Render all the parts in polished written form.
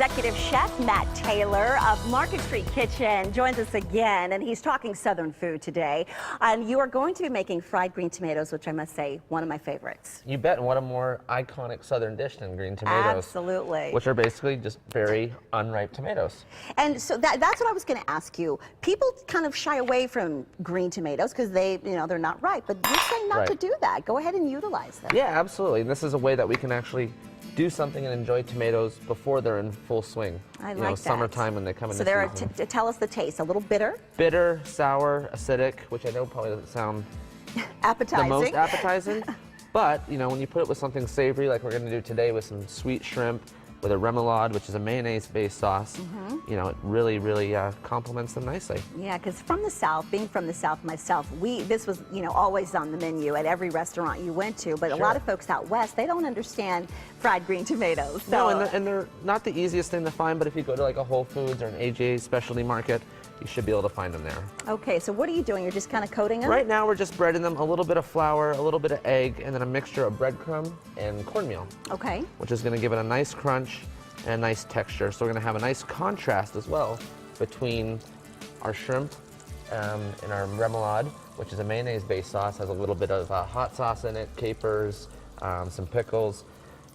Executive Chef Matt Taylor of Market Street Kitchen joins us again, and he's talking Southern food today. And you are going to be making fried green tomatoes, which I must say, one of my favorites. You bet, and what a more iconic Southern dish than green tomatoes. Absolutely. Which are basically just very unripe tomatoes. And so that's what I was going to ask you. People kind of shy away from green tomatoes because they're not ripe, but you're saying not to do that. Go ahead and utilize them. Yeah, absolutely. And this is a way that we can actually do something and enjoy tomatoes before they're in full swing. I like that. Summertime when they come in. So tell us the taste. A little bitter? Bitter, sour, acidic, which I know probably doesn't sound appetizing. The most appetizing. But, when you put it with something savory like we're going to do today with some sweet shrimp, with a remoulade, which is a mayonnaise-based sauce, it really, really complements them nicely. Yeah, because from the South, being from the South myself, this was, always on the menu at every restaurant you went to. But a lot of folks out west, they don't understand fried green tomatoes. So. No, and they're not the easiest thing to find. But if you go to like a Whole Foods or an AJ specialty market, you should be able to find them there. Okay, so what are you doing? You're just kind of coating them? Right now, we're just breading them. A little bit of flour, a little bit of egg, and then a mixture of breadcrumb and cornmeal. Okay. Which is going to give it a nice crunch and a nice texture. So we're going to have a nice contrast as well between our shrimp and our remoulade, which is a mayonnaise-based sauce, has a little bit of hot sauce in it, capers, some pickles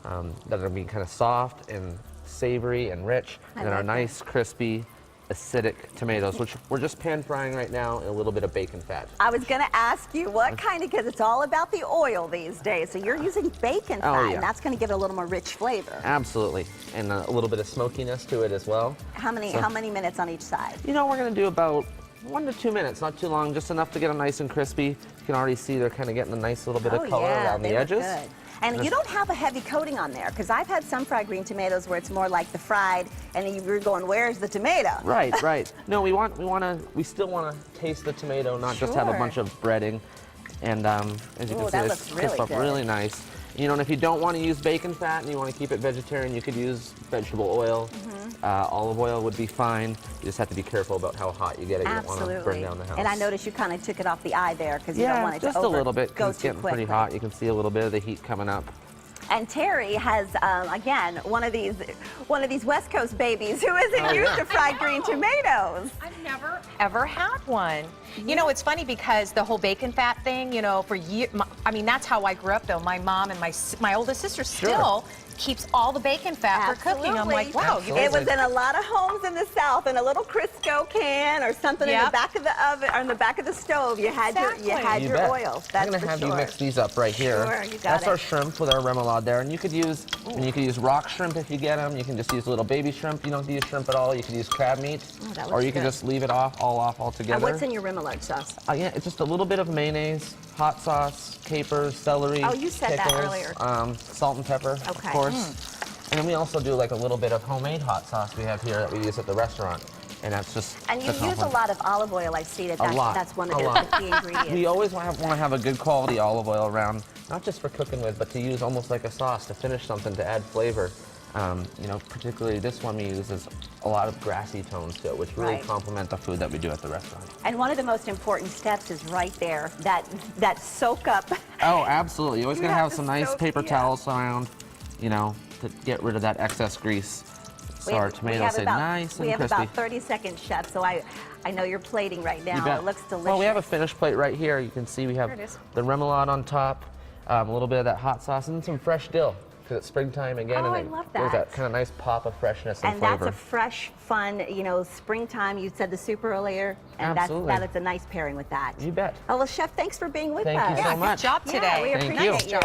that are going to be kind of soft and savory and rich, and then our nice, crispy, acidic tomatoes, which we're just pan frying right now in a little bit of bacon fat. I was going to ask you what kind of, because it's all about the oil these days, so you're using bacon fat, and that's going to give it a little more rich flavor. Absolutely, and a little bit of smokiness to it as well. How many minutes on each side? We're going to do about 1 to 2 minutes, not too long, just enough to get them nice and crispy. You can already see they're kind of getting a nice little bit of color around the edges. Good. And you don't have a heavy coating on there, because I've had some fried green tomatoes where it's more like the fried, and you're going, where's the tomato? Right, right. No, we still want to taste the tomato, not just have a bunch of breading. And as you can see, it's crisp up really nice. And if you don't want to use bacon fat and you want to keep it vegetarian, you could use vegetable oil. Olive oil would be fine. You just have to be careful about how hot you get it. You don't want to burn down the house. And I noticed you kind of took it off the eye there because you don't want it to just a little bit. It's getting pretty hot. You can see a little bit of the heat coming up. And Terry has, again, one of these West Coast babies who isn't used to fried green tomatoes. I've never, ever had one. It's funny because the whole bacon fat thing, for years, that's how I grew up, though. My mom and my oldest sister still keeps all the bacon fat for cooking. I'm like, wow. It was in a lot of homes in the South, in a little Crisco can or something in the back of the oven or in the back of the stove. You had your oil. I'm going to have you mix these up right here. Sure, you got That's our shrimp with our remoulade there, and you could use rock shrimp if you get them. You can just use little baby shrimp. You don't have to use shrimp at all. You could use crab meat, or you can just leave it all off altogether. And what's in your remoulade sauce? It's just a little bit of mayonnaise, hot sauce, capers, celery. Oh, you said pickles, that earlier. Salt and pepper, of course. And then we also do like a little bit of homemade hot sauce we have here that we use at the restaurant. And that's just And you use a lot of olive oil. I see that that's one of the ingredients. We always want to have a good quality olive oil around, not just for cooking with, but to use almost like a sauce to finish something, to add flavor. Particularly this one we use is a lot of grassy tones to it, which really complement the food that we do at the restaurant. And one of the most important steps is right there, that soak up. Oh, absolutely. You're always going to have some nice paper towels around, to get rid of that excess grease. So our tomatoes stay nice and crispy. We have about 30 seconds, Chef, so I know you're plating right now. It looks delicious. Well, we have a finished plate right here. You can see we have the remoulade on top, a little bit of that hot sauce, and some fresh dill. Because it's springtime again, and I love that. There's that kind of nice pop of freshness and flavor. And that's a fresh, fun, springtime. You said the soup earlier, and that's a nice pairing with that. You bet. Oh, well, Chef, thanks for being with us. Thank you so much. Good job today. Yeah, we appreciate you.